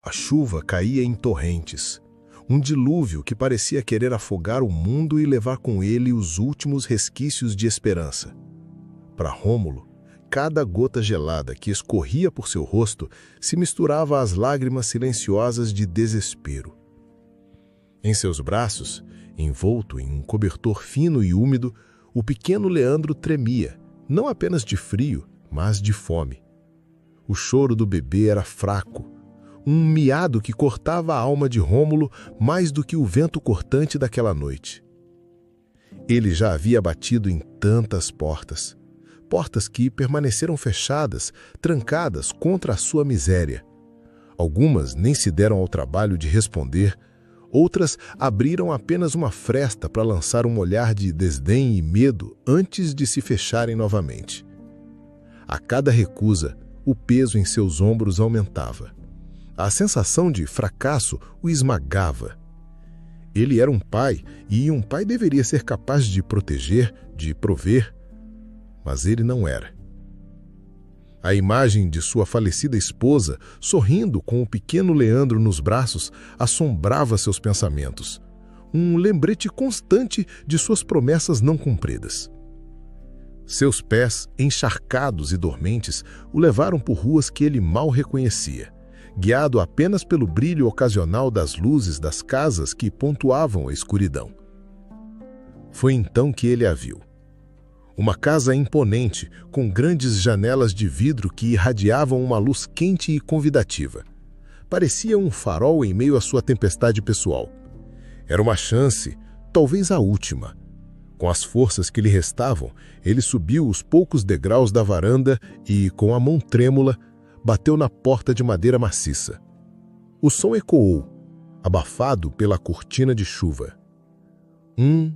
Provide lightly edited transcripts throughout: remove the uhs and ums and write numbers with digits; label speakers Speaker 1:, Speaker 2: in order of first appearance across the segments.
Speaker 1: A chuva caía em torrentes, um dilúvio que parecia querer afogar o mundo e levar com ele os últimos resquícios de esperança. Para Rômulo, cada gota gelada que escorria por seu rosto se misturava às lágrimas silenciosas de desespero. Em seus braços, envolto em um cobertor fino e úmido, o pequeno Leandro tremia, não apenas de frio, mas de fome. O choro do bebê era fraco, um miado que cortava a alma de Rômulo mais do que o vento cortante daquela noite. Ele já havia batido em tantas portas, portas que permaneceram fechadas, trancadas contra a sua miséria. Algumas nem se deram ao trabalho de responder, outras abriram apenas uma fresta para lançar um olhar de desdém e medo antes de se fecharem novamente. A cada recusa, o peso em seus ombros aumentava. A sensação de fracasso o esmagava. Ele era um pai, e um pai deveria ser capaz de proteger, de prover, mas ele não era. A imagem de sua falecida esposa, sorrindo com o pequeno Leandro nos braços, assombrava seus pensamentos. Um lembrete constante de suas promessas não cumpridas. Seus pés, encharcados e dormentes, o levaram por ruas que ele mal reconhecia, guiado apenas pelo brilho ocasional das luzes das casas que pontuavam a escuridão. Foi então que ele a viu. Uma casa imponente, com grandes janelas de vidro que irradiavam uma luz quente e convidativa. Parecia um farol em meio à sua tempestade pessoal. Era uma chance, talvez a última. Com as forças que lhe restavam, ele subiu os poucos degraus da varanda e, com a mão trêmula, bateu na porta de madeira maciça. O som ecoou, abafado pela cortina de chuva. 1,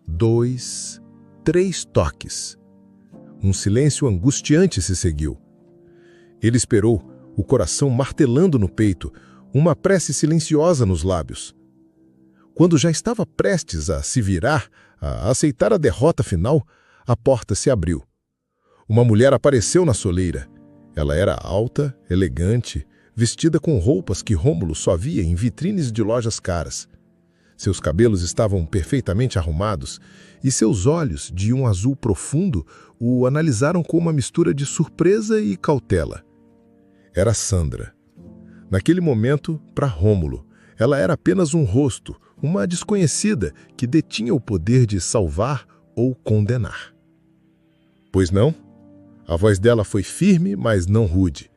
Speaker 1: 2, 3 toques. Um silêncio angustiante se seguiu. Ele esperou, o coração martelando no peito, uma prece silenciosa nos lábios. Quando já estava prestes a se virar, a aceitar a derrota final, a porta se abriu. Uma mulher apareceu na soleira. Ela era alta, elegante, vestida com roupas que Rômulo só via em vitrines de lojas caras. Seus cabelos estavam perfeitamente arrumados e seus olhos, de um azul profundo, o analisaram com uma mistura de surpresa e cautela. Era Sandra. Naquele momento, para Rômulo, ela era apenas um rosto, uma desconhecida que detinha o poder de salvar ou condenar. Pois não? A voz dela foi firme, mas não rude.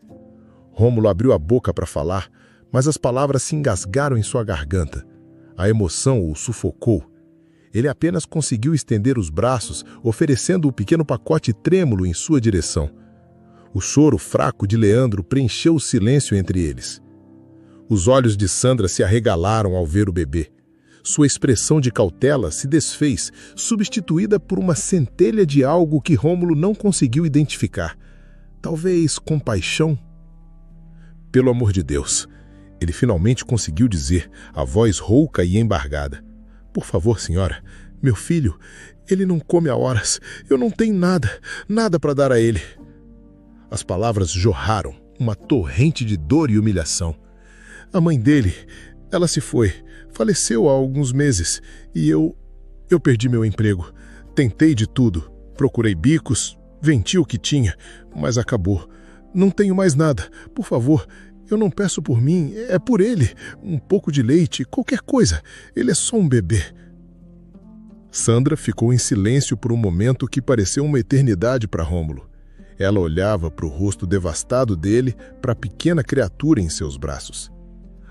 Speaker 1: Rômulo abriu a boca para falar, mas as palavras se engasgaram em sua garganta. A emoção o sufocou. Ele apenas conseguiu estender os braços, oferecendo o pequeno pacote trêmulo em sua direção. O choro fraco de Leandro preencheu o silêncio entre eles. Os olhos de Sandra se arregalaram ao ver o bebê. Sua expressão de cautela se desfez, substituída por uma centelha de algo que Rômulo não conseguiu identificar. Talvez compaixão? Pelo amor de Deus! Ele finalmente conseguiu dizer, a voz rouca e embargada. Por favor, senhora, meu filho, ele não come há horas. Eu não tenho nada para dar a ele. As palavras jorraram, uma torrente de dor e humilhação. A mãe dele, ela se foi, faleceu há alguns meses e eu perdi meu emprego. Tentei de tudo, procurei bicos, vendi o que tinha, mas acabou. Não tenho mais nada, por favor. Eu não peço por mim, é por ele. Um pouco de leite, qualquer coisa. Ele é só um bebê. Sandra ficou em silêncio por um momento que pareceu uma eternidade para Rômulo. Ela olhava para o rosto devastado dele, para a pequena criatura em seus braços.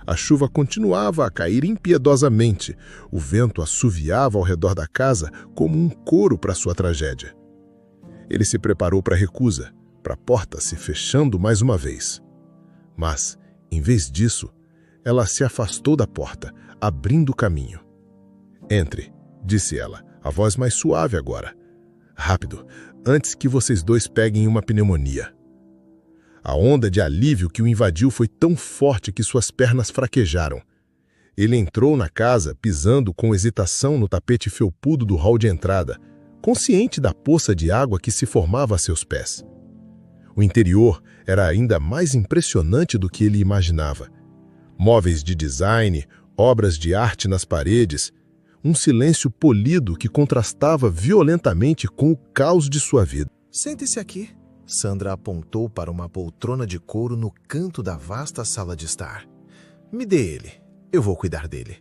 Speaker 1: A chuva continuava a cair impiedosamente. O vento assoviava ao redor da casa como um coro para sua tragédia. Ele se preparou para a recusa, para a porta se fechando mais uma vez. Mas, em vez disso, ela se afastou da porta, abrindo o caminho. Entre, disse ela, a voz mais suave agora. Rápido, antes que vocês dois peguem uma pneumonia. A onda de alívio que o invadiu foi tão forte que suas pernas fraquejaram. Ele entrou na casa, pisando com hesitação no tapete felpudo do hall de entrada, consciente da poça de água que se formava a seus pés. O interior era ainda mais impressionante do que ele imaginava. Móveis de design, obras de arte nas paredes, um silêncio polido que contrastava violentamente com o caos de sua vida.
Speaker 2: Sente-se aqui. Sandra apontou para uma poltrona de couro no canto da vasta sala de estar. Me dê ele. Eu vou cuidar dele.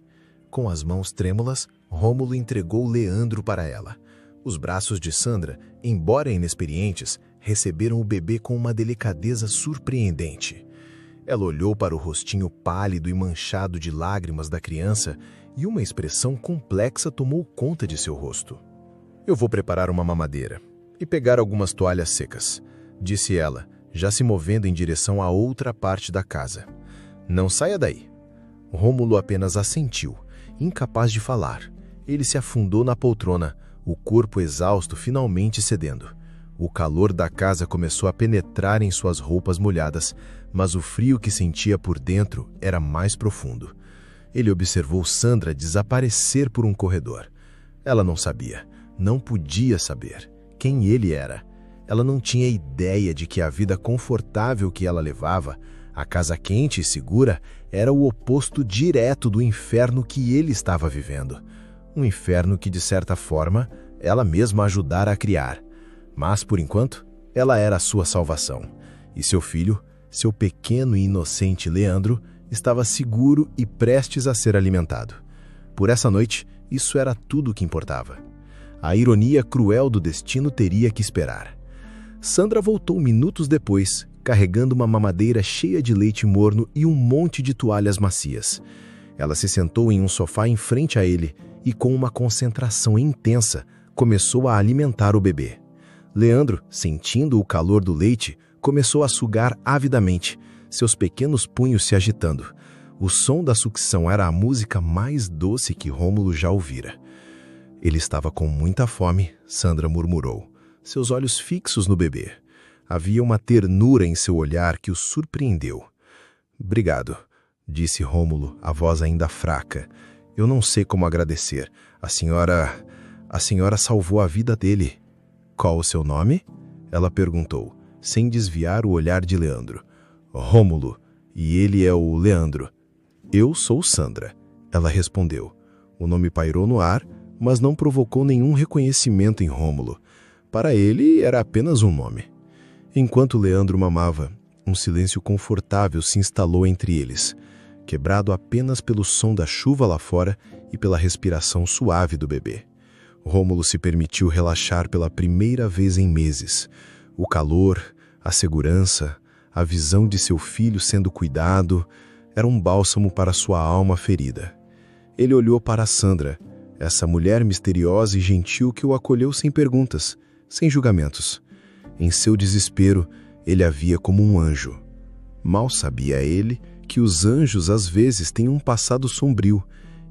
Speaker 2: Com as mãos trêmulas, Rômulo entregou Leandro para ela. Os braços de Sandra, embora inexperientes, receberam o bebê com uma delicadeza surpreendente. Ela olhou para o rostinho pálido e manchado de lágrimas da criança e uma expressão complexa tomou conta de seu rosto. Eu vou preparar uma mamadeira e pegar algumas toalhas secas, disse ela, já se movendo em direção à outra parte da casa. Não saia daí. Rômulo apenas assentiu, incapaz de falar. Ele se afundou na poltrona, o corpo exausto finalmente cedendo. O calor da casa começou a penetrar em suas roupas molhadas, mas o frio que sentia por dentro era mais profundo. Ele observou Sandra desaparecer por um corredor. Ela não sabia, não podia saber quem ele era. Ela não tinha ideia de que a vida confortável que ela levava, a casa quente e segura, era o oposto direto do inferno que ele estava vivendo. Um inferno que, de certa forma, ela mesma ajudara a criar. Mas, por enquanto, ela era a sua salvação. E seu filho, seu pequeno e inocente Leandro, estava seguro e prestes a ser alimentado. Por essa noite, isso era tudo o que importava. A ironia cruel do destino teria que esperar. Sandra voltou minutos depois, carregando uma mamadeira cheia de leite morno e um monte de toalhas macias. Ela se sentou em um sofá em frente a ele e, com uma concentração intensa, começou a alimentar o bebê. Leandro, sentindo o calor do leite, começou a sugar avidamente, seus pequenos punhos se agitando. O som da sucção era a música mais doce que Rômulo já ouvira. Ele estava com muita fome, Sandra murmurou, seus olhos fixos no bebê. Havia uma ternura em seu olhar que o surpreendeu. Obrigado, disse Rômulo, a voz ainda fraca. Eu não sei como agradecer. A senhora salvou a vida dele. Qual o seu nome? Ela perguntou, sem desviar o olhar de Leandro. Rômulo, e ele é o Leandro. Eu sou Sandra, ela respondeu. O nome pairou no ar, mas não provocou nenhum reconhecimento em Rômulo. Para ele, era apenas um nome. Enquanto Leandro mamava, um silêncio confortável se instalou entre eles, quebrado apenas pelo som da chuva lá fora e pela respiração suave do bebê. Rômulo se permitiu relaxar pela primeira vez em meses. O calor, a segurança, a visão de seu filho sendo cuidado, era um bálsamo para sua alma ferida. Ele olhou para Sandra, essa mulher misteriosa e gentil que o acolheu sem perguntas, sem julgamentos. Em seu desespero, ele a via como um anjo. Mal sabia ele que os anjos às vezes têm um passado sombrio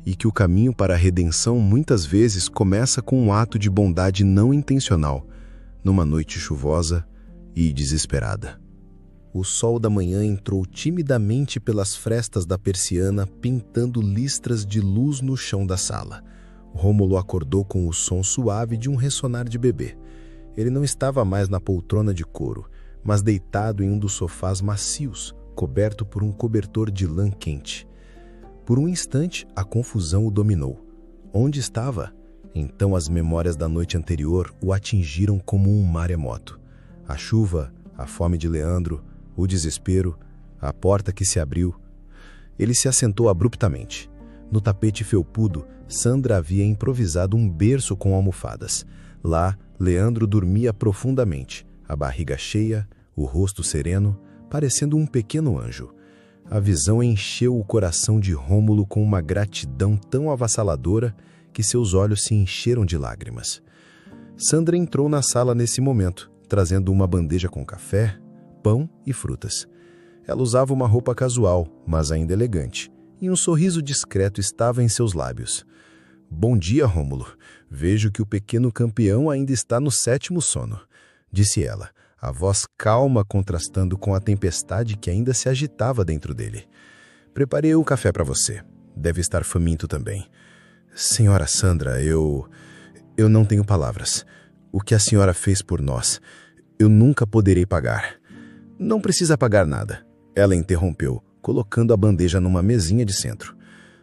Speaker 2: e que o caminho para a redenção muitas vezes começa com um ato de bondade não intencional, numa noite chuvosa e desesperada. O sol da manhã entrou timidamente pelas frestas da persiana, pintando listras de luz no chão da sala. Rômulo acordou com o som suave de um ressonar de bebê. Ele não estava mais na poltrona de couro, mas deitado em um dos sofás macios, coberto por um cobertor de lã quente. Por um instante, a confusão o dominou. Onde estava? Então as memórias da noite anterior o atingiram como um maremoto. A chuva, a fome de Leandro, o desespero, a porta que se abriu. Ele se assentou abruptamente. No tapete felpudo, Sandra havia improvisado um berço com almofadas. Lá, Leandro dormia profundamente, a barriga cheia, o rosto sereno, parecendo um pequeno anjo. A visão encheu o coração de Rômulo com uma gratidão tão avassaladora que seus olhos se encheram de lágrimas. Sandra entrou na sala nesse momento, trazendo uma bandeja com café, pão e frutas. Ela usava uma roupa casual, mas ainda elegante, e um sorriso discreto estava em seus lábios. Bom dia, Rômulo. Vejo que o pequeno campeão ainda está no 7º sono, disse ela, a voz calma contrastando com a tempestade que ainda se agitava dentro dele. Preparei o café para você. Deve estar faminto também. Senhora Sandra, eu não tenho palavras. O que a senhora fez por nós, eu nunca poderei pagar. Não precisa pagar nada, ela interrompeu, colocando a bandeja numa mesinha de centro.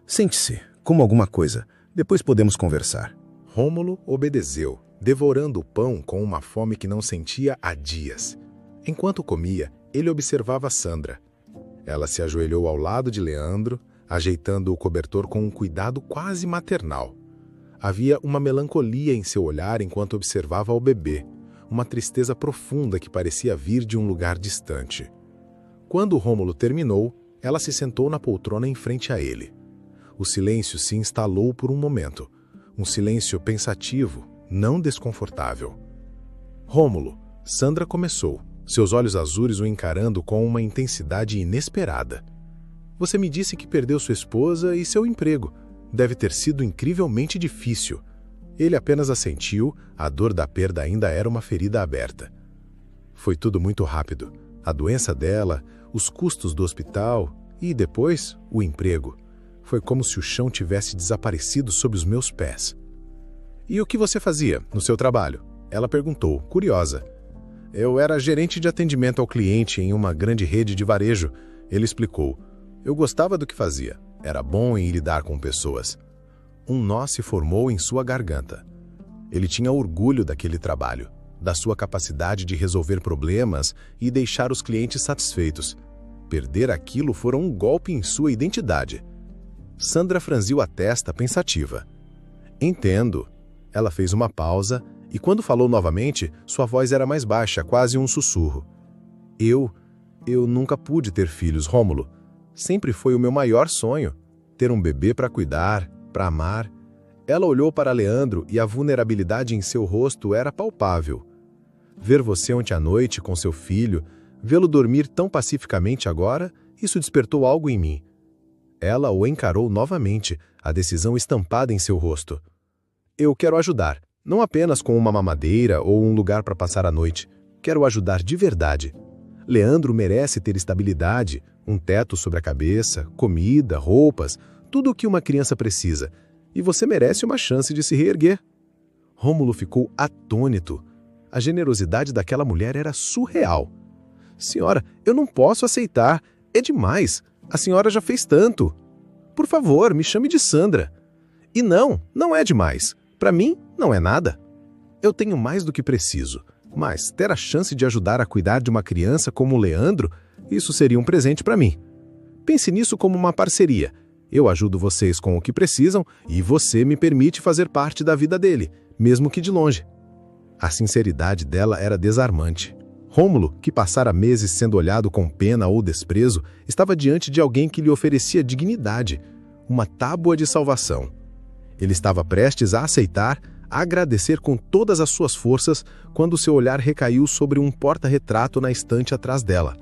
Speaker 2: Sente-se, coma alguma coisa, depois podemos conversar. Rômulo obedeceu, devorando o pão com uma fome que não sentia há dias. Enquanto comia, ele observava Sandra. Ela se ajoelhou ao lado de Leandro, ajeitando o cobertor com um cuidado quase maternal. Havia uma melancolia em seu olhar enquanto observava o bebê, uma tristeza profunda que parecia vir de um lugar distante. Quando Rômulo terminou, ela se sentou na poltrona em frente a ele. O silêncio se instalou por um momento, um silêncio pensativo, não desconfortável. Rômulo, Sandra começou, seus olhos azuis o encarando com uma intensidade inesperada. Você me disse que perdeu sua esposa e seu emprego. Deve ter sido incrivelmente difícil. Ele apenas assentiu, a dor da perda ainda era uma ferida aberta. Foi tudo muito rápido. A doença dela, os custos do hospital e, depois, o emprego. Foi como se o chão tivesse desaparecido sob os meus pés. E o que você fazia no seu trabalho? Ela perguntou, curiosa. Eu era gerente de atendimento ao cliente em uma grande rede de varejo. Ele explicou. Eu gostava do que fazia. Era bom em lidar com pessoas. Um nó se formou em sua garganta. Ele tinha orgulho daquele trabalho, da sua capacidade de resolver problemas e deixar os clientes satisfeitos. Perder aquilo fora um golpe em sua identidade. Sandra franziu a testa pensativa. Entendo. Ela fez uma pausa e quando falou novamente, sua voz era mais baixa, quase um sussurro. Eu nunca pude ter filhos, Rômulo. Sempre foi o meu maior sonho, ter um bebê para cuidar, para amar. Ela olhou para Leandro e a vulnerabilidade em seu rosto era palpável. Ver você ontem à noite com seu filho, vê-lo dormir tão pacificamente agora, isso despertou algo em mim. Ela o encarou novamente, a decisão estampada em seu rosto. Eu quero ajudar, não apenas com uma mamadeira ou um lugar para passar a noite. Quero ajudar de verdade. Leandro merece ter estabilidade, um teto sobre a cabeça, comida, roupas, tudo o que uma criança precisa. E você merece uma chance de se reerguer. Rômulo ficou atônito. A generosidade daquela mulher era surreal. Senhora, eu não posso aceitar. É demais. A senhora já fez tanto. Por favor, me chame de Sandra. E não é demais. Para mim, não é nada. Eu tenho mais do que preciso. Mas ter a chance de ajudar a cuidar de uma criança como o Leandro, isso seria um presente para mim. Pense nisso como uma parceria. Eu ajudo vocês com o que precisam e você me permite fazer parte da vida dele, mesmo que de longe. A sinceridade dela era desarmante. Rômulo, que passara meses sendo olhado com pena ou desprezo, estava diante de alguém que lhe oferecia dignidade, uma tábua de salvação. Ele estava prestes a aceitar, a agradecer com todas as suas forças quando seu olhar recaiu sobre um porta-retrato na estante atrás dela.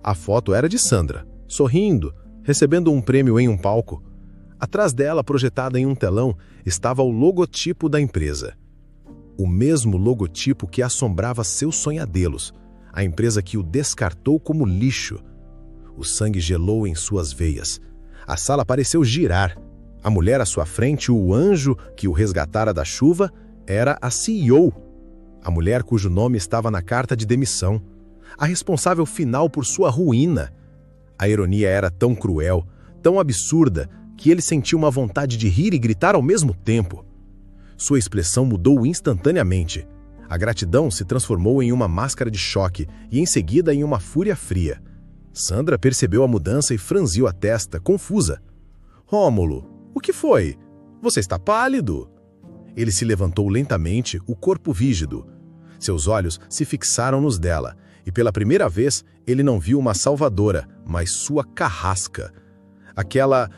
Speaker 2: A foto era de Sandra, sorrindo, recebendo um prêmio em um palco. Atrás dela, projetada em um telão, estava o logotipo da empresa. O mesmo logotipo que assombrava seus sonhadelos, a empresa que o descartou como lixo. O sangue gelou em suas veias. A sala pareceu girar. A mulher à sua frente, o anjo que o resgatara da chuva, era a CEO. A mulher cujo nome estava na carta de demissão. A responsável final por sua ruína. A ironia era tão cruel, tão absurda, que ele sentiu uma vontade de rir e gritar ao mesmo tempo. Sua expressão mudou instantaneamente. A gratidão se transformou em uma máscara de choque e em seguida em uma fúria fria. Sandra percebeu a mudança e franziu a testa, confusa. Rômulo, o que foi? Você está pálido. Ele se levantou lentamente, o corpo rígido. Seus olhos se fixaram nos dela, e pela primeira vez ele não viu uma salvadora, mas sua carrasca. Aquela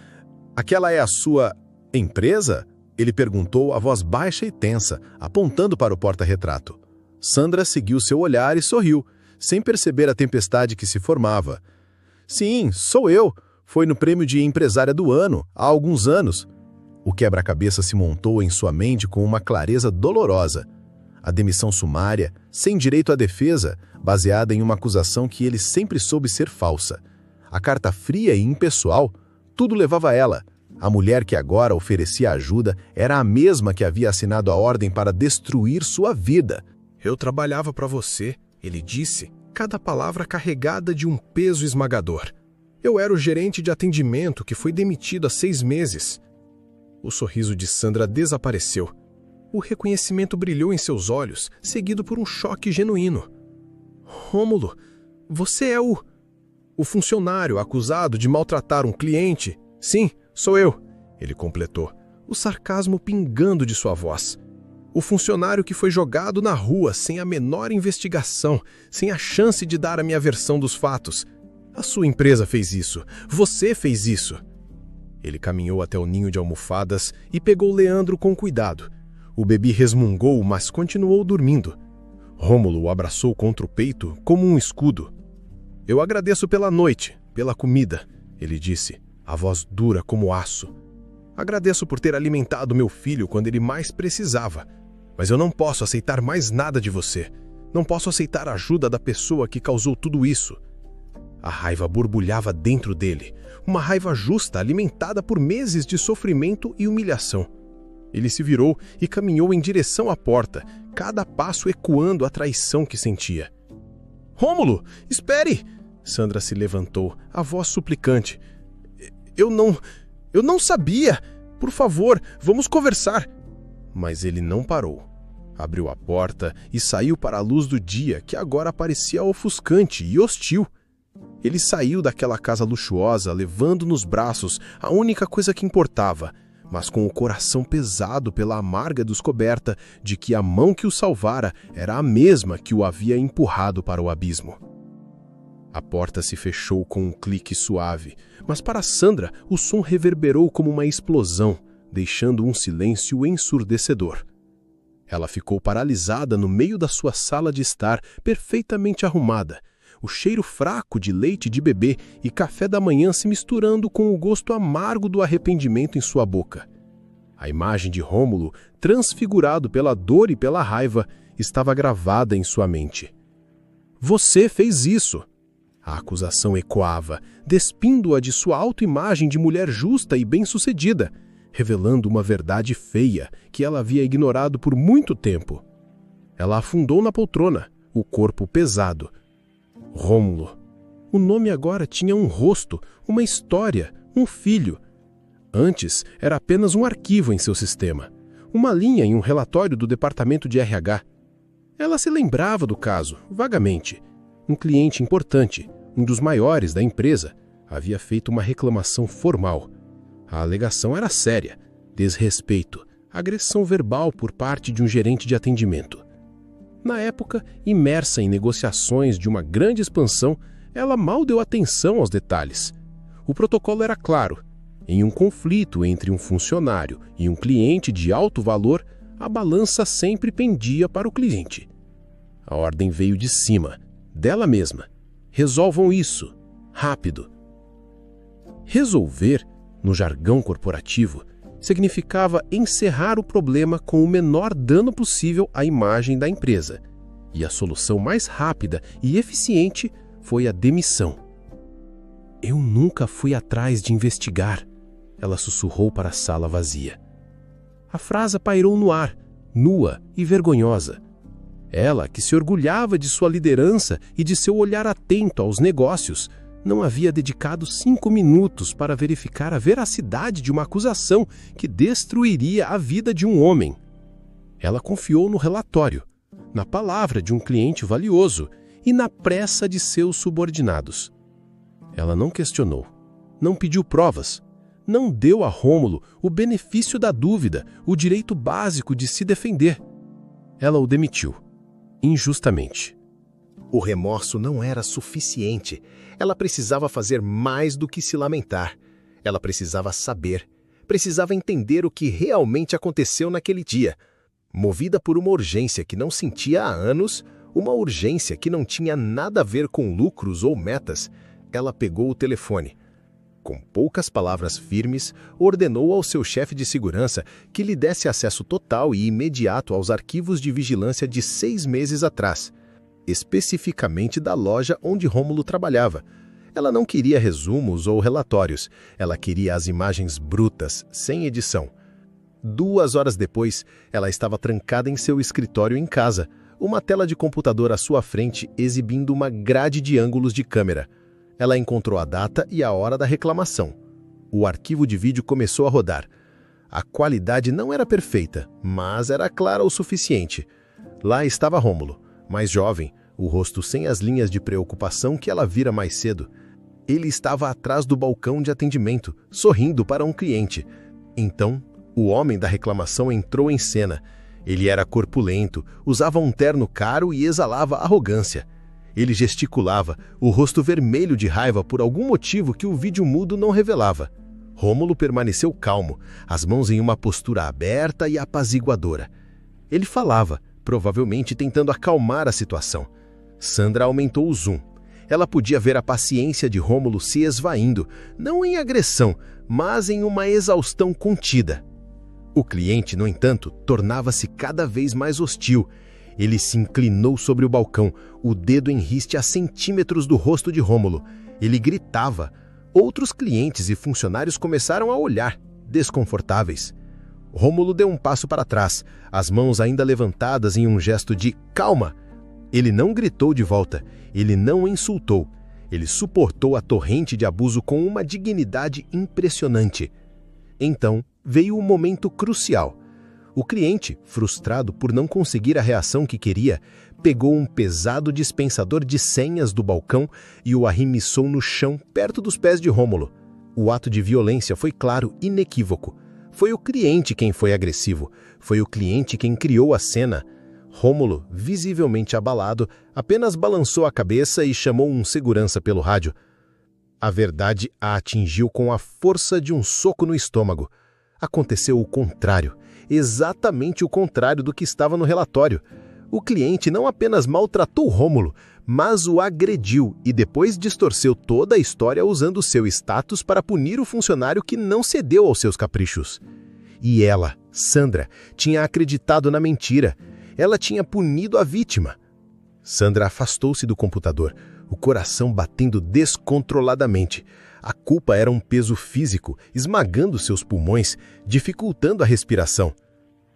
Speaker 2: é a sua empresa? Ele perguntou, a voz baixa e tensa, apontando para o porta-retrato. Sandra seguiu seu olhar e sorriu, sem perceber a tempestade que se formava. Sim, sou eu. Foi no prêmio de empresária do ano, há alguns anos. O quebra-cabeça se montou em sua mente com uma clareza dolorosa. A demissão sumária, sem direito à defesa, baseada em uma acusação que ele sempre soube ser falsa. A carta fria e impessoal, tudo levava a ela. A mulher que agora oferecia ajuda era a mesma que havia assinado a ordem para destruir sua vida. Eu trabalhava para você, ele disse, cada palavra carregada de um peso esmagador.
Speaker 1: Eu era o gerente de atendimento que foi demitido há 6 meses. O sorriso de Sandra desapareceu. O reconhecimento brilhou em seus olhos, seguido por um choque genuíno. Rômulo, você é o funcionário acusado de maltratar um cliente? Sim, sou eu, ele completou, o sarcasmo pingando de sua voz. O funcionário que foi jogado na rua sem a menor investigação, sem a chance de dar a minha versão dos fatos. A sua empresa fez isso. Você fez isso. Ele caminhou até o ninho de almofadas e pegou Leandro com cuidado. O bebê resmungou, mas continuou dormindo. Rômulo o abraçou contra o peito como um escudo. Eu agradeço pela noite, pela comida, ele disse, a voz dura como aço. Agradeço por ter alimentado meu filho quando ele mais precisava. Mas eu não posso aceitar mais nada de você. Não posso aceitar a ajuda da pessoa que causou tudo isso. A raiva borbulhava dentro dele, uma raiva justa alimentada por meses de sofrimento e humilhação. Ele se virou e caminhou em direção à porta, cada passo ecoando a traição que sentia. Rômulo, espere! Sandra se levantou, a voz suplicante. Eu não sabia! Por favor, vamos conversar! Mas ele não parou. Abriu a porta e saiu para a luz do dia, que agora parecia ofuscante e hostil. Ele saiu daquela casa luxuosa, levando nos braços a única coisa que importava, mas com o coração pesado pela amarga descoberta de que a mão que o salvara era a mesma que o havia empurrado para o abismo. A porta se fechou com um clique suave, mas para Sandra o som reverberou como uma explosão, deixando um silêncio ensurdecedor. Ela ficou paralisada no meio da sua sala de estar, perfeitamente arrumada, o cheiro fraco de leite de bebê e café da manhã se misturando com o gosto amargo do arrependimento em sua boca. A imagem de Rômulo, transfigurado pela dor e pela raiva, estava gravada em sua mente. Você fez isso! A acusação ecoava, despindo-a de sua autoimagem de mulher justa e bem-sucedida, revelando uma verdade feia que ela havia ignorado por muito tempo. Ela afundou na poltrona, o corpo pesado. Rômulo. O nome agora tinha um rosto, uma história, um filho. Antes era apenas um arquivo em seu sistema, uma linha em um relatório do departamento de RH. Ela se lembrava do caso, vagamente. Um cliente importante, um dos maiores da empresa, havia feito uma reclamação formal. A alegação era séria: desrespeito, agressão verbal por parte de um gerente de atendimento. Na época, imersa em negociações de uma grande expansão, ela mal deu atenção aos detalhes. O protocolo era claro: em um conflito entre um funcionário e um cliente de alto valor, a balança sempre pendia para o cliente. A ordem veio de cima, dela mesma. Resolvam isso, rápido. Resolver, no jargão corporativo, significava encerrar o problema com o menor dano possível à imagem da empresa. E a solução mais rápida e eficiente foi a demissão. Eu nunca fui atrás de investigar, ela sussurrou para a sala vazia. A frase pairou no ar, nua e vergonhosa. Ela, que se orgulhava de sua liderança e de seu olhar atento aos negócios, não havia dedicado 5 minutos para verificar a veracidade de uma acusação que destruiria a vida de um homem. Ela confiou no relatório, na palavra de um cliente valioso e na pressa de seus subordinados. Ela não questionou, não pediu provas, não deu a Rômulo o benefício da dúvida, o direito básico de se defender. Ela o demitiu, injustamente.
Speaker 2: O remorso não era suficiente. Ela precisava fazer mais do que se lamentar. Ela precisava saber, precisava entender o que realmente aconteceu naquele dia. Movida por uma urgência que não sentia há anos, uma urgência que não tinha nada a ver com lucros ou metas, ela pegou o telefone. Com poucas palavras firmes, ordenou ao seu chefe de segurança que lhe desse acesso total e imediato aos arquivos de vigilância de 6 meses atrás, especificamente da loja onde Rômulo trabalhava. Ela não queria resumos ou relatórios, ela queria as imagens brutas, sem edição. 2 horas depois, ela estava trancada em seu escritório em casa, uma tela de computador à sua frente exibindo uma grade de ângulos de câmera. Ela encontrou a data e a hora da reclamação. O arquivo de vídeo começou a rodar. A qualidade não era perfeita, mas era clara o suficiente. Lá estava Rômulo, mais jovem, o rosto sem as linhas de preocupação que ela vira mais cedo. Ele estava atrás do balcão de atendimento, sorrindo para um cliente. Então, o homem da reclamação entrou em cena. Ele era corpulento, usava um terno caro e exalava arrogância. Ele gesticulava, o rosto vermelho de raiva por algum motivo que o vídeo mudo não revelava. Rômulo permaneceu calmo, as mãos em uma postura aberta e apaziguadora. Ele falava, provavelmente tentando acalmar a situação. Sandra aumentou o zoom. Ela podia ver a paciência de Rômulo se esvaindo, não em agressão, mas em uma exaustão contida. O cliente, no entanto, tornava-se cada vez mais hostil. Ele se inclinou sobre o balcão, o dedo em riste a centímetros do rosto de Rômulo. Ele gritava. Outros clientes e funcionários começaram a olhar, desconfortáveis. Rômulo deu um passo para trás, as mãos ainda levantadas em um gesto de calma. Ele não gritou de volta, ele não insultou. Ele suportou a torrente de abuso com uma dignidade impressionante. Então veio o momento crucial. O cliente, frustrado por não conseguir a reação que queria, pegou um pesado dispensador de senhas do balcão e o arremessou no chão perto dos pés de Rômulo. O ato de violência foi claro, inequívoco. Foi o cliente quem foi agressivo. Foi o cliente quem criou a cena. Rômulo, visivelmente abalado, apenas balançou a cabeça e chamou um segurança pelo rádio. A verdade a atingiu com a força de um soco no estômago. Aconteceu o contrário, exatamente o contrário do que estava no relatório. O cliente não apenas maltratou Rômulo, mas o agrediu e depois distorceu toda a história usando seu status para punir o funcionário que não cedeu aos seus caprichos. E ela, Sandra, tinha acreditado na mentira. Ela tinha punido a vítima. Sandra afastou-se do computador, o coração batendo descontroladamente. A culpa era um peso físico, esmagando seus pulmões, dificultando a respiração.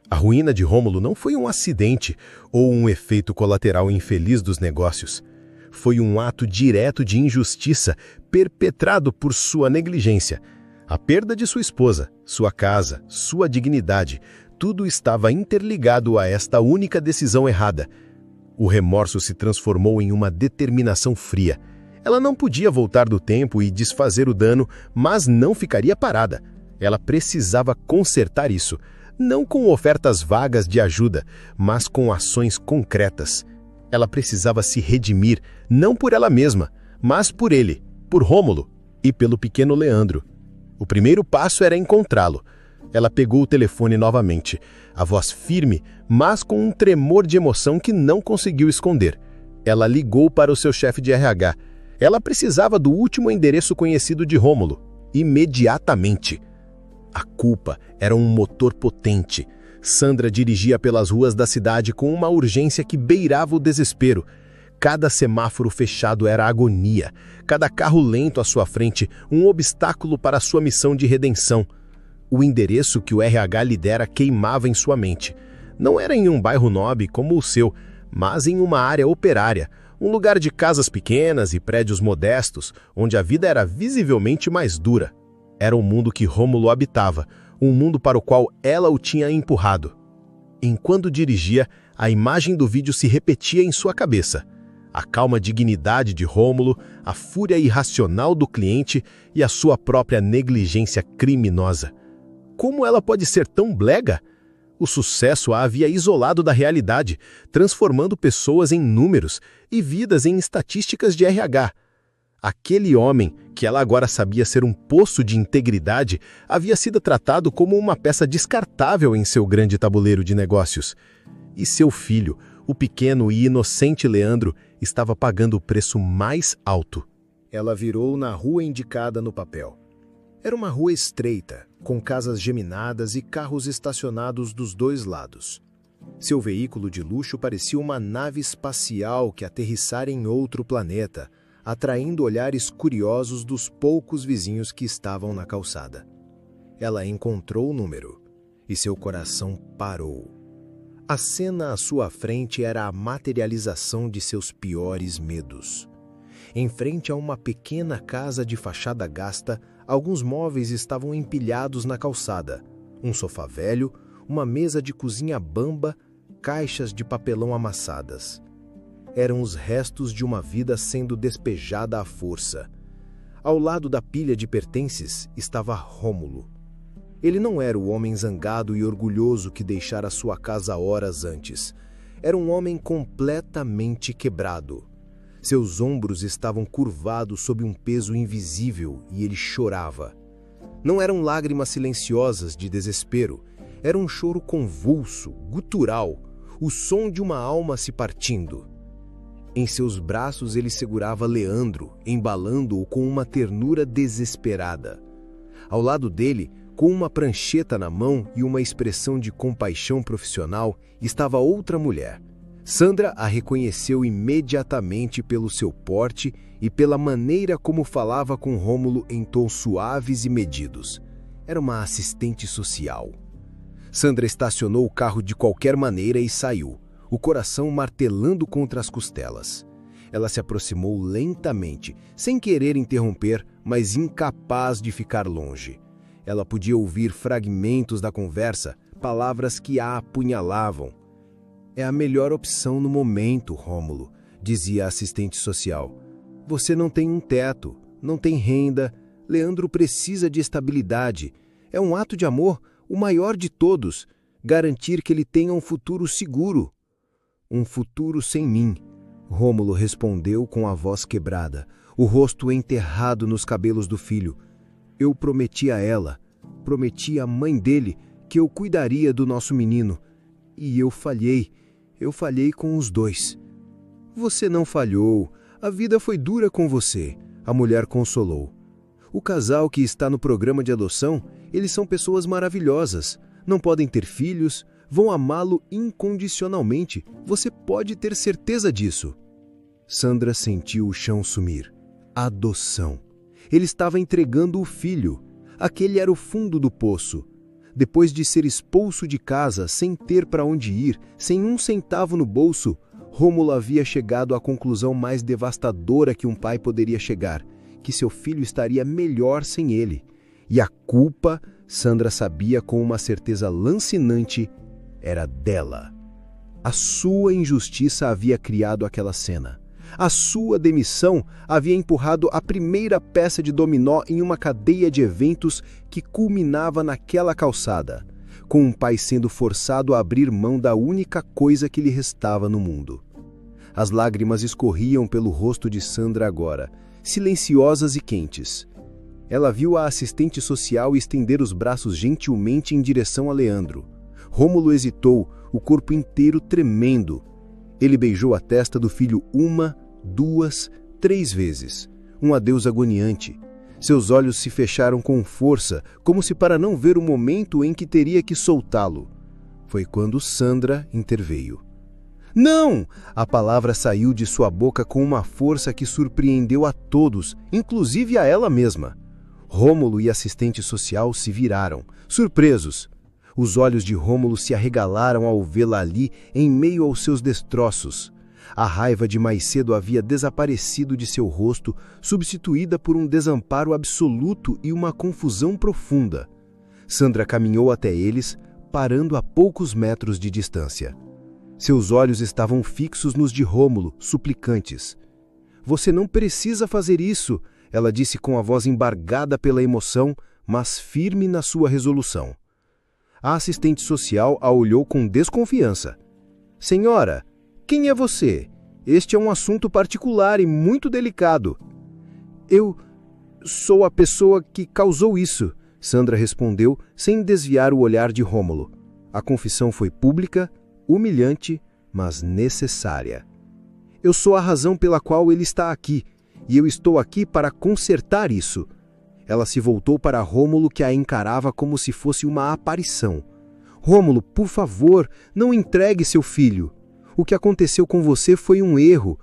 Speaker 2: A ruína de Rômulo não foi um acidente ou um efeito colateral infeliz dos negócios. Foi um ato direto de injustiça perpetrado por sua negligência. A perda de sua esposa, sua casa, sua dignidade, tudo estava interligado a esta única decisão errada. O remorso se transformou em uma determinação fria. Ela não podia voltar do tempo e desfazer o dano, mas não ficaria parada. Ela precisava consertar isso, não com ofertas vagas de ajuda, mas com ações concretas. Ela precisava se redimir, não por ela mesma, mas por ele, por Rômulo e pelo pequeno Leandro. O primeiro passo era encontrá-lo. Ela pegou o telefone novamente, a voz firme, mas com um tremor de emoção que não conseguiu esconder. Ela ligou para o seu chefe de RH. Ela precisava do último endereço conhecido de Rômulo, imediatamente. A culpa era um motor potente. Sandra dirigia pelas ruas da cidade com uma urgência que beirava o desespero. Cada semáforo fechado era agonia. Cada carro lento à sua frente, um obstáculo para sua missão de redenção. O endereço que o RH lhe dera queimava em sua mente. Não era em um bairro nobre como o seu, mas em uma área operária, um lugar de casas pequenas e prédios modestos, onde a vida era visivelmente mais dura. Era o mundo que Rômulo habitava, um mundo para o qual ela o tinha empurrado. Enquanto dirigia, a imagem do vídeo se repetia em sua cabeça. A calma dignidade de Rômulo, a fúria irracional do cliente e a sua própria negligência criminosa. Como ela pode ser tão blega? O sucesso a havia isolado da realidade, transformando pessoas em números e vidas em estatísticas de RH. Aquele homem, que ela agora sabia ser um poço de integridade, havia sido tratado como uma peça descartável em seu grande tabuleiro de negócios. E seu filho, o pequeno e inocente Leandro, estava pagando o preço mais alto. Ela virou na rua indicada no papel. Era uma rua estreita, com casas geminadas e carros estacionados dos dois lados. Seu veículo de luxo parecia uma nave espacial que aterrissara em outro planeta, atraindo olhares curiosos dos poucos vizinhos que estavam na calçada. Ela encontrou o número e seu coração parou. A cena à sua frente era a materialização de seus piores medos. Em frente a uma pequena casa de fachada gasta, alguns móveis estavam empilhados na calçada. Um sofá velho, uma mesa de cozinha bamba, caixas de papelão amassadas. Eram os restos de uma vida sendo despejada à força. Ao lado da pilha de pertences estava Rômulo. Ele não era o homem zangado e orgulhoso que deixara sua casa horas antes. Era um homem completamente quebrado. Seus ombros estavam curvados sob um peso invisível e ele chorava. Não eram lágrimas silenciosas de desespero, era um choro convulso, gutural, o som de uma alma se partindo. Em seus braços ele segurava Leandro, embalando-o com uma ternura desesperada. Ao lado dele, com uma prancheta na mão e uma expressão de compaixão profissional, estava outra mulher. Sandra a reconheceu imediatamente pelo seu porte e pela maneira como falava com Rômulo em tons suaves e medidos. Era uma assistente social. Sandra estacionou o carro de qualquer maneira e saiu, o coração martelando contra as costelas. Ela se aproximou lentamente, sem querer interromper, mas incapaz de ficar longe. Ela podia ouvir fragmentos da conversa, palavras que a apunhalavam. "É a melhor opção no momento, Rômulo", dizia a assistente social. "Você não tem um teto, não tem renda. Leandro precisa de estabilidade. É um ato de amor, o maior de todos, garantir que ele tenha um futuro seguro." "Um futuro sem mim", Rômulo respondeu com a voz quebrada, o rosto enterrado nos cabelos do filho. "Eu prometi a ela, prometi à mãe dele que eu cuidaria do nosso menino. E eu falhei com os dois." "Você não falhou, a vida foi dura com você", a mulher consolou. "O casal que está no programa de adoção, eles são pessoas maravilhosas, não podem ter filhos, vão amá-lo incondicionalmente, você pode ter certeza disso." Sandra sentiu o chão sumir. Adoção. Ele estava entregando o filho. Aquele era o fundo do poço. Depois de ser expulso de casa, sem ter para onde ir, sem um centavo no bolso, Rômulo havia chegado à conclusão mais devastadora que um pai poderia chegar, que seu filho estaria melhor sem ele. E a culpa, Sandra sabia com uma certeza lancinante, era dela. A sua injustiça havia criado aquela cena. A sua demissão havia empurrado a primeira peça de dominó em uma cadeia de eventos que culminava naquela calçada, com um pai sendo forçado a abrir mão da única coisa que lhe restava no mundo. As lágrimas escorriam pelo rosto de Sandra agora, silenciosas e quentes. Ela viu a assistente social estender os braços gentilmente em direção a Leandro. Rômulo hesitou, o corpo inteiro tremendo. Ele beijou a testa do filho 1, 2, 3 vezes. Um adeus agoniante. Seus olhos se fecharam com força, como se para não ver o momento em que teria que soltá-lo. Foi quando Sandra interveio. "Não!" A palavra saiu de sua boca com uma força que surpreendeu a todos, inclusive a ela mesma. Rômulo e a assistente social se viraram, surpresos. Os olhos de Rômulo se arregalaram ao vê-la ali em meio aos seus destroços. A raiva de mais cedo havia desaparecido de seu rosto, substituída por um desamparo absoluto e uma confusão profunda. Sandra caminhou até eles, parando a poucos metros de distância. Seus olhos estavam fixos nos de Rômulo, suplicantes. "Você não precisa fazer isso", ela disse com a voz embargada pela emoção, mas firme na sua resolução. A assistente social a olhou com desconfiança. "Senhora, quem é você? Este é um assunto particular e muito delicado." "Eu sou a pessoa que causou isso", Sandra respondeu, sem desviar o olhar de Rômulo. A confissão foi pública, humilhante, mas necessária. "Eu sou a razão pela qual ele está aqui, e eu estou aqui para consertar isso." Ela se voltou para Rômulo, que a encarava como se fosse uma aparição. "Rômulo, por favor, não entregue seu filho. O que aconteceu com você foi um erro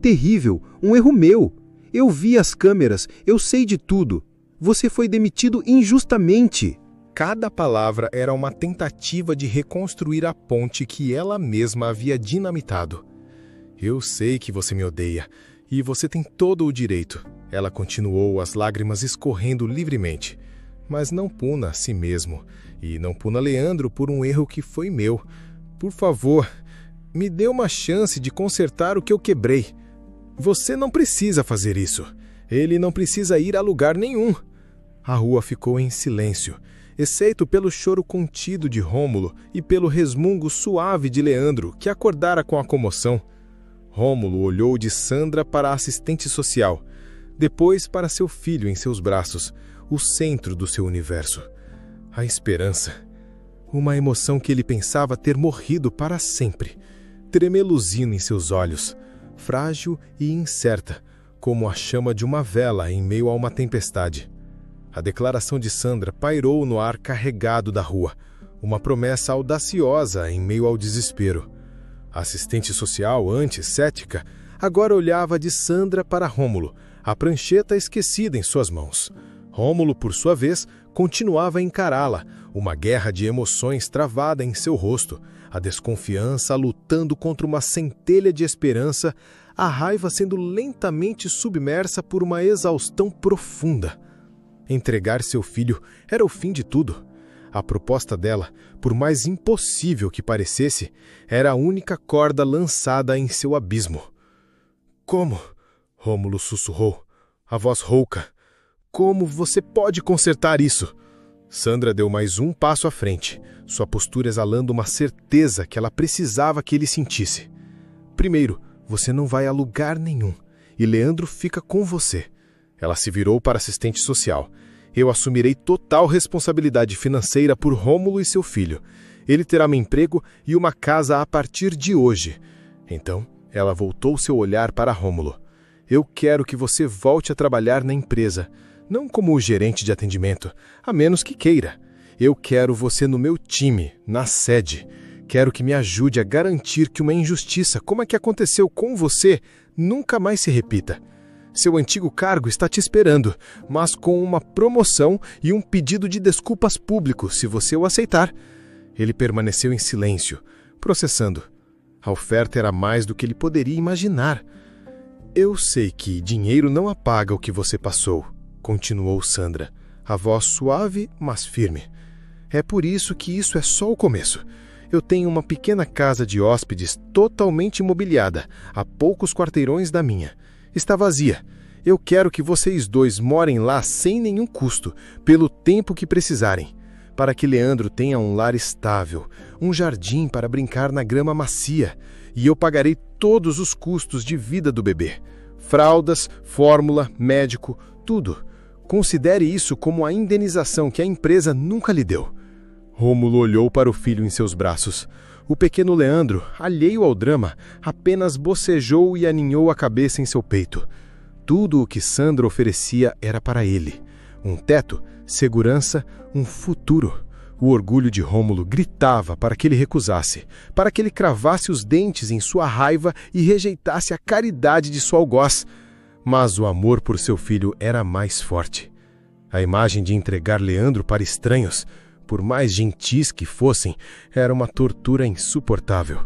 Speaker 2: terrível, um erro meu. Eu vi as câmeras, eu sei de tudo. Você foi demitido injustamente." Cada palavra era uma tentativa de reconstruir a ponte que ela mesma havia dinamitado. "Eu sei que você me odeia, E você tem todo o direito. Ela continuou, as lágrimas escorrendo livremente. Mas não puna a si mesmo. E não puna Leandro por um erro que foi meu. Por favor, me dê uma chance de consertar o que eu quebrei. Você não precisa fazer isso. Ele não precisa ir a lugar nenhum. A rua ficou em silêncio, exceto pelo choro contido de Rômulo e pelo resmungo suave de Leandro, que acordara com a comoção. Rômulo olhou de Sandra para a assistente social, depois para seu filho em seus braços, o centro do seu universo. A esperança. Uma emoção que ele pensava ter morrido para sempre, tremeluzindo em seus olhos, frágil e incerta, como a chama de uma vela em meio a uma tempestade. A declaração de Sandra pairou no ar carregado da rua, uma promessa audaciosa em meio ao desespero. A assistente social, antes cética, agora olhava de Sandra para Rômulo, a prancheta esquecida em suas mãos. Rômulo, por sua vez, continuava a encará-la, uma guerra de emoções travada em seu rosto, a desconfiança lutando contra uma centelha de esperança, a raiva sendo lentamente submersa por uma exaustão profunda. Entregar seu filho era o fim de tudo. A proposta dela, por mais impossível que parecesse, era a única corda lançada em seu abismo. Como? Rômulo sussurrou, a voz rouca. Como você pode consertar isso? Sandra deu mais um passo à frente, sua postura exalando uma certeza que ela precisava que ele sentisse. Primeiro, você não vai a lugar nenhum, e Leandro fica com você. Ela se virou para a assistente social. Eu assumirei total responsabilidade financeira por Rômulo e seu filho. Ele terá meu emprego e uma casa a partir de hoje. Então, ela voltou seu olhar para Rômulo. Eu quero que você volte a trabalhar na empresa, não como gerente de atendimento, a menos que queira. Eu quero você no meu time, na sede. Quero que me ajude a garantir que uma injustiça como a que aconteceu com você nunca mais se repita. Seu antigo cargo está te esperando, mas com uma promoção e um pedido de desculpas público, se você o aceitar. Ele permaneceu em silêncio, processando. A oferta era mais do que ele poderia imaginar. Eu sei que dinheiro não apaga o que você passou, continuou Sandra, a voz suave, mas firme. É por isso que isso é só o começo. Eu tenho uma pequena casa de hóspedes totalmente imobiliada, a poucos quarteirões da minha. Está vazia. Eu quero que vocês dois morem lá sem nenhum custo, pelo tempo que precisarem, para que Leandro tenha um lar estável, um jardim para brincar na grama macia, e eu pagarei todos os custos de vida do bebê. Fraldas, fórmula, médico, tudo. Considere isso como a indenização que a empresa nunca lhe deu. Rômulo olhou para o filho em seus braços. O pequeno Leandro, alheio ao drama, apenas bocejou e aninhou a cabeça em seu peito. Tudo o que Sandra oferecia era para ele. Um teto, segurança, um futuro. O orgulho de Rômulo gritava para que ele recusasse, para que ele cravasse os dentes em sua raiva e rejeitasse a caridade de sua algoz. Mas o amor por seu filho era mais forte. A imagem de entregar Leandro para estranhos, por mais gentis que fossem, era uma tortura insuportável.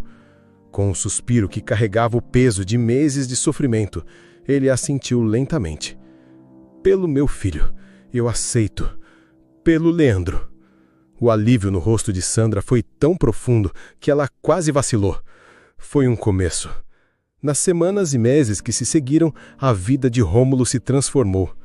Speaker 2: Com um suspiro que carregava o peso de meses de sofrimento, ele assentiu lentamente. Pelo meu filho, eu aceito. Pelo Leandro. O alívio no rosto de Sandra foi tão profundo que ela quase vacilou. Foi um começo. Nas semanas e meses que se seguiram, a vida de Rômulo se transformou.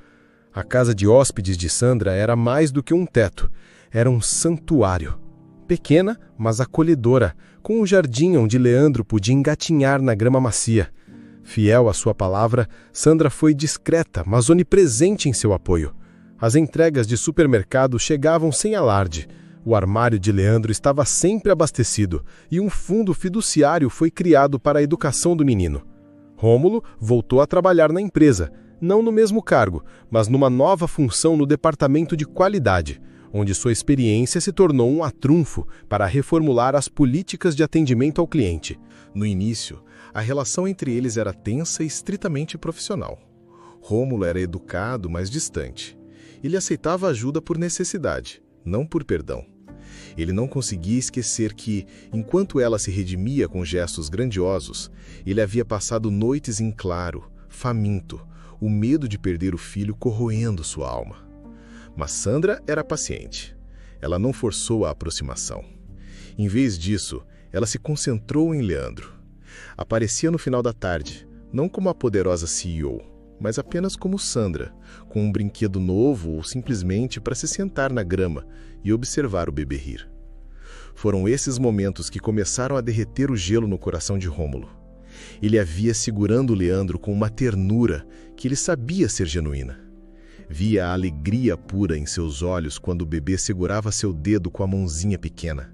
Speaker 2: A casa de hóspedes de Sandra era mais do que um teto. Era um santuário. Pequena, mas acolhedora, com um jardim onde Leandro podia engatinhar na grama macia. Fiel à sua palavra, Sandra foi discreta, mas onipresente em seu apoio. As entregas de supermercado chegavam sem alarde. O armário de Leandro estava sempre abastecido e um fundo fiduciário foi criado para a educação do menino. Rômulo voltou a trabalhar na empresa, não no mesmo cargo, mas numa nova função no departamento de qualidade, onde sua experiência se tornou um atrunfo para reformular as políticas de atendimento ao cliente. No início, a relação entre eles era tensa e estritamente profissional. Rômulo era educado, mas distante. Ele aceitava ajuda por necessidade, não por perdão. Ele não conseguia esquecer que, enquanto ela se redimia com gestos grandiosos, ele havia passado noites em claro,
Speaker 1: faminto, o medo de perder o filho corroendo sua alma. Mas Sandra era paciente. Ela não forçou a aproximação. Em vez disso, ela se concentrou em Leandro. Aparecia no final da tarde, não como a poderosa CEO, mas apenas como Sandra, com um brinquedo novo ou simplesmente para se sentar na grama e observar o bebê rir. Foram esses momentos que começaram a derreter o gelo no coração de Rômulo. Ele havia segurando Leandro com uma ternura que ele sabia ser genuína. Via a alegria pura em seus olhos quando o bebê segurava seu dedo com a mãozinha pequena.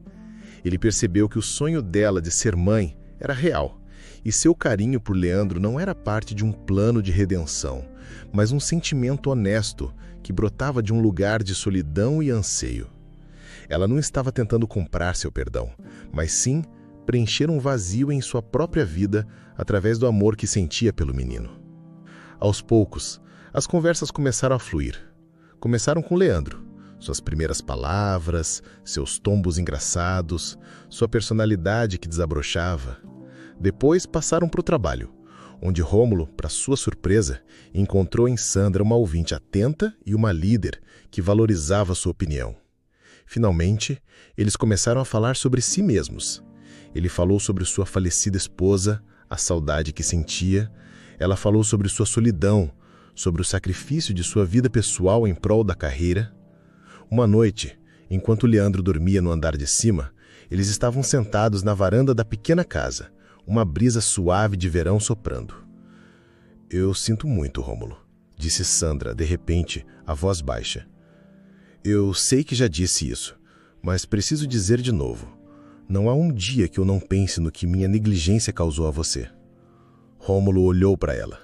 Speaker 1: Ele percebeu que o sonho dela de ser mãe era real, e seu carinho por Leandro não era parte de um plano de redenção, mas um sentimento honesto que brotava de um lugar de solidão e anseio. Ela não estava tentando comprar seu perdão, mas sim preencher um vazio em sua própria vida através do amor que sentia pelo menino. Aos poucos, as conversas começaram a fluir. Começaram com Leandro. Suas primeiras palavras, seus tombos engraçados, sua personalidade que desabrochava. Depois passaram para o trabalho, onde Rômulo, para sua surpresa, encontrou em Sandra uma ouvinte atenta e uma líder que valorizava sua opinião. Finalmente, eles começaram a falar sobre si mesmos. Ele falou sobre sua falecida esposa, a saudade que sentia. Ela falou sobre sua solidão, sobre o sacrifício de sua vida pessoal em prol da carreira. Uma noite, enquanto Leandro dormia no andar de cima, eles estavam sentados na varanda da pequena casa, uma brisa suave de verão soprando. "Eu sinto muito, Rômulo", disse Sandra, de repente, a voz baixa. "Eu sei que já disse isso, mas preciso dizer de novo. Não há um dia que eu não pense no que minha negligência causou a você." Rômulo olhou para ela.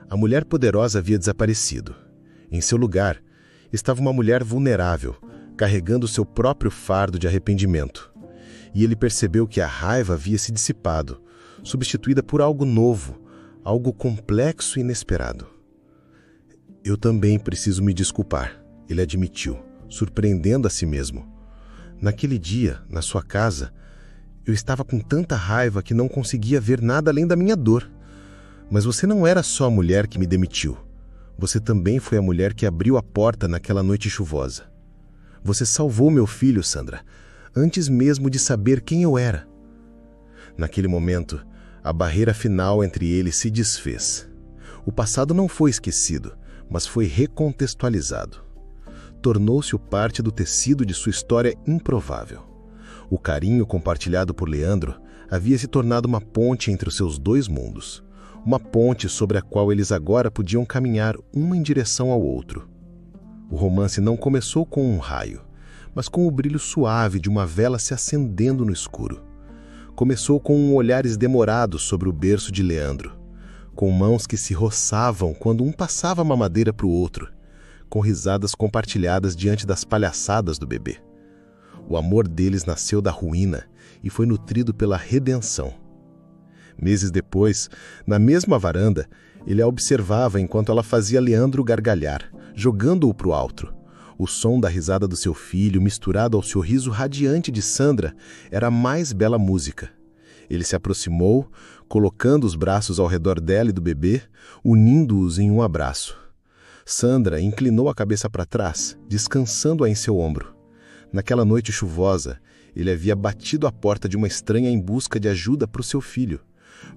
Speaker 1: A mulher poderosa havia desaparecido. Em seu lugar, estava uma mulher vulnerável, carregando seu próprio fardo de arrependimento. E ele percebeu que a raiva havia se dissipado, substituída por algo novo, algo complexo e inesperado. "Eu também preciso me desculpar", ele admitiu, surpreendendo a si mesmo. "Naquele dia, na sua casa, eu estava com tanta raiva que não conseguia ver nada além da minha dor. Mas você não era só a mulher que me demitiu. Você também foi a mulher que abriu a porta naquela noite chuvosa. Você salvou meu filho, Sandra, antes mesmo de saber quem eu era." Naquele momento, a barreira final entre eles se desfez. O passado não foi esquecido, mas foi recontextualizado. Tornou-se parte do tecido de sua história improvável. O carinho compartilhado por Leandro havia se tornado uma ponte entre os seus dois mundos. Uma ponte sobre a qual eles agora podiam caminhar um em direção ao outro. O romance não começou com um raio, mas com o brilho suave de uma vela se acendendo no escuro. Começou com um olhares demorados sobre o berço de Leandro, com mãos que se roçavam quando um passava a mamadeira para o outro, com risadas compartilhadas diante das palhaçadas do bebê. O amor deles nasceu da ruína e foi nutrido pela redenção. Meses depois, na mesma varanda, ele a observava enquanto ela fazia Leandro gargalhar, jogando-o para o alto. O som da risada do seu filho, misturado ao sorriso radiante de Sandra, era a mais bela música. Ele se aproximou, colocando os braços ao redor dela e do bebê, unindo-os em um abraço. Sandra inclinou a cabeça para trás, descansando-a em seu ombro. Naquela noite chuvosa, ele havia batido à porta de uma estranha em busca de ajuda para o seu filho.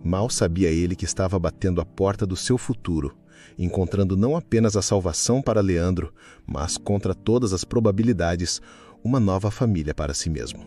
Speaker 1: Mal sabia ele que estava batendo à porta do seu futuro, encontrando não apenas a salvação para Leandro, mas, contra todas as probabilidades, uma nova família para si mesmo.